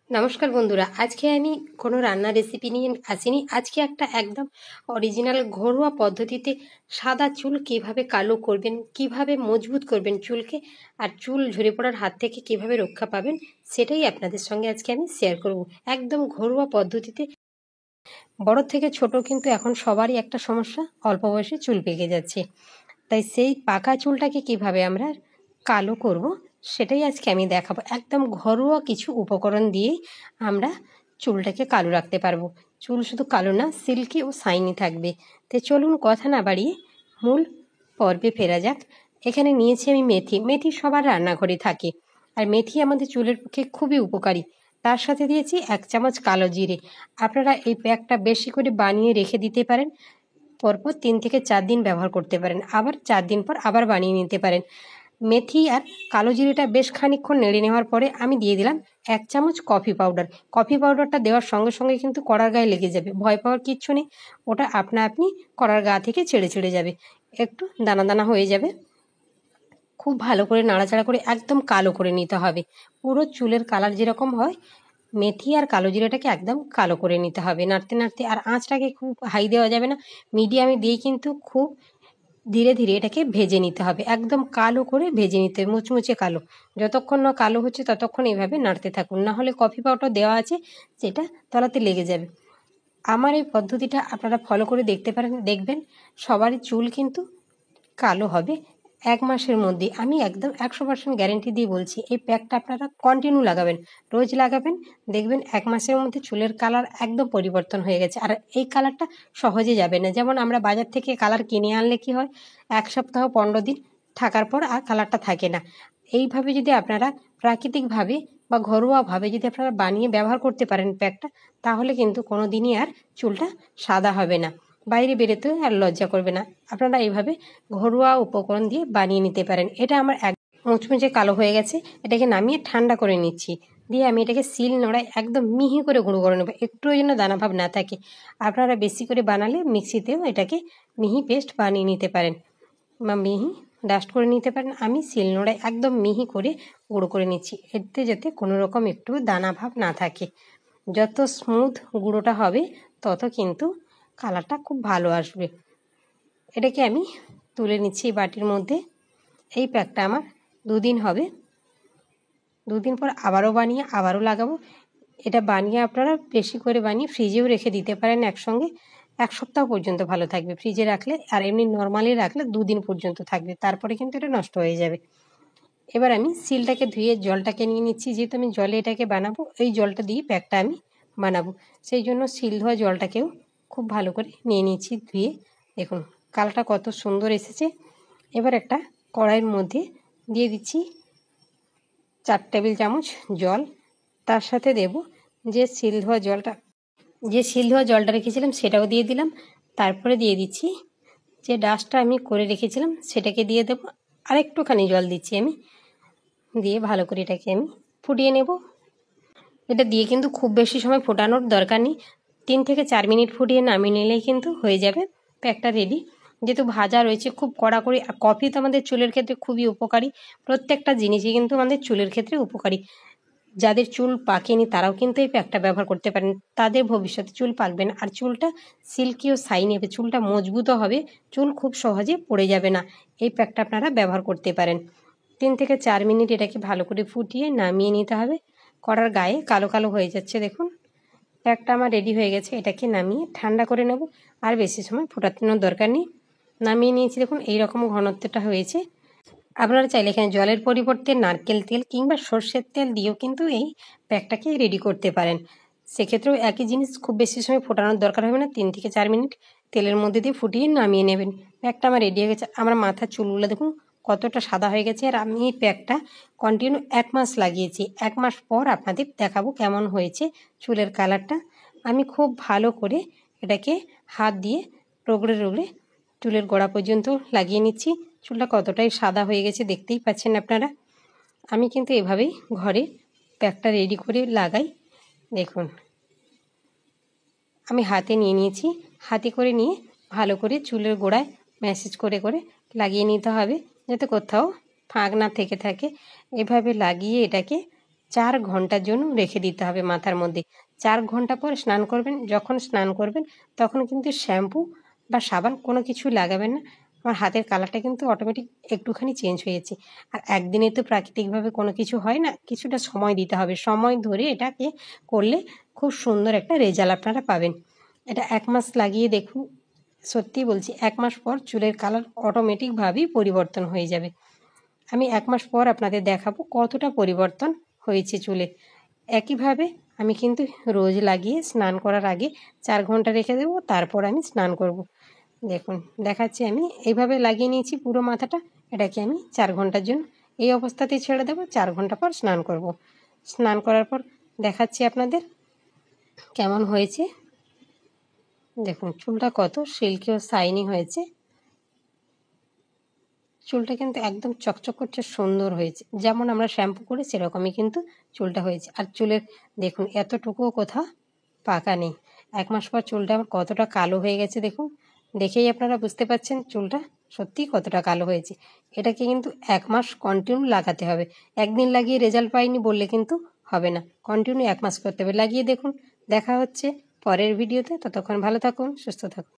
নমস্কার বন্ধুরা, আজকে আমি কোনো রান্নার রেসিপি নিয়ে আসিনি। আজকে একটা একদম অরিজিনাল ঘরোয়া পদ্ধতিতে সাদা চুল কিভাবে কালো করবেন, কিভাবে মজবুত করবেন চুলকে, আর চুল ঝরে পড়ার হাত থেকে কিভাবে রক্ষা পাবেন, সেটাই আপনাদের সঙ্গে আজকে আমি শেয়ার করব। একদম ঘরোয়া পদ্ধতিতে। বড় থেকে ছোট কিন্তু এখন সবারই একটা সমস্যা, অল্প বয়সে চুল পেকে যাচ্ছে। তাই সেই পাকা চুলটাকে কিভাবে আমরা কালো করব সেটাই আজকে আমি দেখাবো। একদম ঘরোয়া কিছু উপকরণ দিয়েই আমরা চুলটাকে কালো রাখতে পারবো। চুল শুধু কালো না, সিল্কি ও শাইনি থাকবে। তো চলুন কথা না বাড়িয়ে মূল পর্বে ফেরা যাক। এখানে নিয়েছি আমি মেথি। মেথি সবার রান্নাঘরে থাকে, আর মেথি আমাদের চুলের পক্ষে খুবই উপকারী। তার সাথে দিয়েছি 1 চামচ কালো জিরে। আপনারা এই প্যাকটা বেশি করে বানিয়ে রেখে দিতে পারেন, পরপর 3 থেকে 4 দিন ব্যবহার করতে পারেন, আবার 4 দিন পর আবার বানিয়ে নিতে পারেন। মেথি আর কালো জিরেটা বেশ খানিকক্ষণ নেড়ে নেওয়ার পরে আমি দিয়ে দিলাম 1 চামচ কফি পাউডার। কফি পাউডারটা দেওয়ার সঙ্গে সঙ্গে কিন্তু কড়ার গায়ে লেগে যাবে, ভয় পাওয়ার কিচ্ছু নেই। ওটা আপনা আপনি কড়ার গা থেকে ছেড়ে ছেড়ে যাবে, একটু দানা দানা হয়ে যাবে। খুব ভালো করে নাড়াচাড়া করে একদম কালো করে নিতে হবে। পুরো চুলের কালার যেরকম হয়, মেথি আর কালো জিরাটাকে একদম কালো করে নিতে হবে নাড়তে নাড়তে। আর আঁচটাকে খুব হাই দেওয়া যাবে না, মিডিয়ামে দিয়ে কিন্তু খুব ধীরে ধীরে এটাকে ভেজে নিতে হবে। একদম কালো করে ভেজে নিতে হবে, মুচমুচে কালো। যতক্ষণ না কালো হচ্ছে ততক্ষণ এইভাবে নাড়তে থাকুন, না হলে কফি পাউডার দেওয়া আছে যেটা তলাতে লেগে যাবে। আমার এই পদ্ধতিটা আপনারা ফলো করে দেখতে পারেন, দেখবেন সবারই চুল কিন্তু কালো হবে 1 মাসের মধ্যে। আমি একদম 100% গ্যারেন্টি দিয়ে বলছি, এই প্যাকটা আপনারা কন্টিনিউ লাগাবেন, রোজ লাগাবেন, দেখবেন 1 মাসের মধ্যে চুলের কালার একদম পরিবর্তন হয়ে গেছে। আর এই কালারটা সহজে যাবে না। যেমন আমরা বাজার থেকে কালার কিনে আনলে কি হয়, 1 সপ্তাহ 15 দিন থাকার পর আর কালারটা থাকে না। এইভাবে যদি আপনারা প্রাকৃতিকভাবে বা ঘরোয়াভাবে যদি আপনারা বানিয়ে ব্যবহার করতে পারেন প্যাকটা, তাহলে কিন্তু কোনো দিনই আর চুলটা সাদা হবে না, বাইরে বেরোতে আর লজ্জা করবে না। আপনারা এইভাবে ঘরোয়া উপকরণ দিয়ে বানিয়ে নিতে পারেন। এটা আমার এক মুচমুচে কালো হয়ে গেছে, এটাকে নামিয়ে ঠান্ডা করে নিচ্ছি। দিয়ে আমি এটাকে শিল নোড়ায় একদম মিহি করে গুঁড়ো করে নেবো, একটুও যেন দানাভাব না থাকে। আপনারা বেশি করে বানালে মিক্সিতেও এটাকে মিহি পেস্ট বানিয়ে নিতে পারেন বা মিহি ডাস্ট করে নিতে পারেন। আমি শিল নোড়ায় একদম মিহি করে গুঁড়ো করে নিচ্ছি, এতে যাতে কোনো রকম একটু দানাভাব না থাকে। যত স্মুথ গুঁড়োটা হবে তত কিন্তু কালারটা খুব ভালো আসবে। এটাকে আমি তুলে নিচ্ছি বাটির মধ্যে। এই প্যাকটা আমার 2 দিন হবে, 2 দিন পর আবারও বানিয়ে আবারও লাগাবো। এটা বানিয়ে আপনারা বেশি করে বানিয়ে ফ্রিজেও রেখে দিতে পারেন একসঙ্গে, 1 সপ্তাহ পর্যন্ত ভালো থাকবে ফ্রিজে রাখলে। আর এমনি নর্মালি রাখলে 2 দিন পর্যন্ত থাকবে, তারপরে কিন্তু এটা নষ্ট হয়ে যাবে। এবার আমি সিলটাকে ধুয়ে জলটাকে নিয়ে নিচ্ছি, যেহেতু আমি জলে এটাকে বানাবো, এই জলটা দিয়ে প্যাকটা আমি বানাবো। সেই জন্য সিল ধোয়া জলটাকেও খুব ভালো করে নিয়ে নিচ্ছি ধুয়ে। দেখুন কালারটা কত সুন্দর এসেছে। এবার একটা কড়াইয়ের মধ্যে দিয়ে দিচ্ছি 4 টেবিল চামচ জল। তার সাথে দেব যে সিল ধোয়া জলটা রেখেছিলাম সেটাও দিয়ে দিলাম। তারপরে দিয়ে দিচ্ছি যে ডাস্টটা আমি করে রেখেছিলাম সেটাকে দিয়ে দেবো। আর একটুখানি জল দিচ্ছি আমি, দিয়ে ভালো করে এটাকে আমি ফুটিয়ে নেব। এটা দিয়ে কিন্তু খুব বেশি সময় ফোটানোর দরকার নেই, 3 থেকে 4 মিনিট ফুটিয়ে নামিয়ে নিলেই কিন্তু হয়ে যাবে প্যাকটা রেডি। যেহেতু ভাজা রয়েছে খুব কড়াকড়ি, আর কফি তো আমাদের চুলের ক্ষেত্রে খুবই উপকারী। প্রত্যেকটা জিনিসই কিন্তু আমাদের চুলের ক্ষেত্রে উপকারী। যাদের চুল পাকেনি তারাও কিন্তু এই প্যাকটা ব্যবহার করতে পারেন, তাদের ভবিষ্যতে চুল পাকবে না, আর চুলটা সিল্কি ও শাইনি হবে, চুলটা মজবুতও হবে, চুল খুব সহজে পড়ে যাবে না। এই প্যাকটা আপনারা ব্যবহার করতে পারেন। 3 থেকে 4 মিনিট এটাকে ভালো করে ফুটিয়ে নামিয়ে নিতে হবে। কড়ার গায়ে কালো কালো হয়ে যাচ্ছে, দেখুন প্যাকটা আমার রেডি হয়ে গেছে। এটাকে নামিয়ে ঠান্ডা করে নেব, আর বেশি সময় ফোটানোর দরকার নেই। নামিয়ে নিয়েছি, দেখুন এইরকম ঘনত্বটা হয়েছে। আপনারা চাইলে এখানে জলের পরিবর্তে নারকেল তেল কিংবা সর্ষের তেল দিয়েও কিন্তু এই প্যাকটাকে রেডি করতে পারেন। সেক্ষেত্রেও একই জিনিস, খুব বেশি সময় ফোটানোর দরকার হবে না, 3 থেকে 4 মিনিট তেলের মধ্যে দিয়ে ফুটিয়ে নামিয়ে নেবেন। প্যাকটা আমার রেডি হয়ে গেছে। আমার মাথার চুলগুলো দেখুন কতটা সাদা হয়ে গেছে। আর আমি এই প্যাকটা কন্টিনিউ 1 মাস লাগিয়েছি। 1 মাস পর আপনাদের দেখাবো কেমন হয়েছে চুলের কালারটা। আমি খুব ভালো করে এটাকে হাত দিয়ে রগড়ে রগড়ে চুলের গোড়া পর্যন্ত লাগিয়ে নিচ্ছি। চুলটা কতটাই সাদা হয়ে গেছে দেখতেই পাচ্ছেন আপনারা। আমি কিন্তু এভাবেই ঘরে প্যাকটা রেডি করে লাগাই। দেখুন আমি হাতে নিয়ে নিয়েছি, হাতে করে নিয়ে ভালো করে চুলের গোড়ায় ম্যাসেজ করে করে লাগিয়ে নিতে হবে, যাতে কোথাও ফাঁক না থেকে থাকে। এভাবে লাগিয়ে এটাকে 4 ঘন্টার জন্য রেখে দিতে হবে মাথার মধ্যে। 4 ঘন্টা পর স্নান করবেন। যখন স্নান করবেন তখন কিন্তু শ্যাম্পু বা সাবান কোনো কিছু লাগাবেন না। আমার হাতের কালারটা কিন্তু অটোমেটিক একটুখানি চেঞ্জ হয়েছে। আর একদিনে তো প্রাকৃতিকভাবে কোনো কিছু হয় না, কিছুটা সময় দিতে হবে। সময় ধরে এটাকে করলে খুব সুন্দর একটা রেজাল্ট আপনারা পাবেন। এটা 1 মাস লাগিয়ে দেখুন, সত্যি বলছি 1 মাস পর চুলের কালার অটোমেটিকভাবেই পরিবর্তন হয়ে যাবে। আমি 1 মাস পর আপনাদের দেখাবো কতটা পরিবর্তন হয়েছে চুলে। একইভাবে আমি কিন্তু রোজ লাগিয়ে স্নান করার আগে 4 ঘন্টা রেখে দেবো, তারপর আমি স্নান করব। দেখুন দেখাচ্ছি, আমি এইভাবে লাগিয়ে নিয়েছি পুরো মাথাটা। এটাকে আমি 4 ঘন্টার জন্য এই অবস্থাতেই ছেড়ে দেবো। 4 ঘন্টা পর স্নান করব। স্নান করার পর দেখাচ্ছি আপনাদের কেমন হয়েছে। দেখুন চুলটা কত সিল্কি ও শাইনি হয়েছে। চুলটা কিন্তু একদম চকচক করছে, সুন্দর হয়েছে। যেমন আমরা শ্যাম্পু করি সেরকমই কিন্তু চুলটা হয়েছে। আর চুলের দেখুন এতটুকুও কোথাও পাকা নেই। 1 মাস পর চুলটা আমার কতটা কালো হয়ে গেছে দেখুন। দেখেই আপনারা বুঝতে পারছেন চুলটা সত্যিই কতটা কালো হয়েছে। এটাকে কিন্তু 1 মাস কন্টিনিউ লাগাতে হবে। একদিন লাগিয়ে রেজাল্ট পাইনি বললে কিন্তু হবে না। কন্টিনিউ 1 মাস করতে হবে। লাগিয়ে দেখুন। দেখা হচ্ছে পরের ভিডিওতে। ততক্ষণ ভালো থাকুন, সুস্থ থাকুন।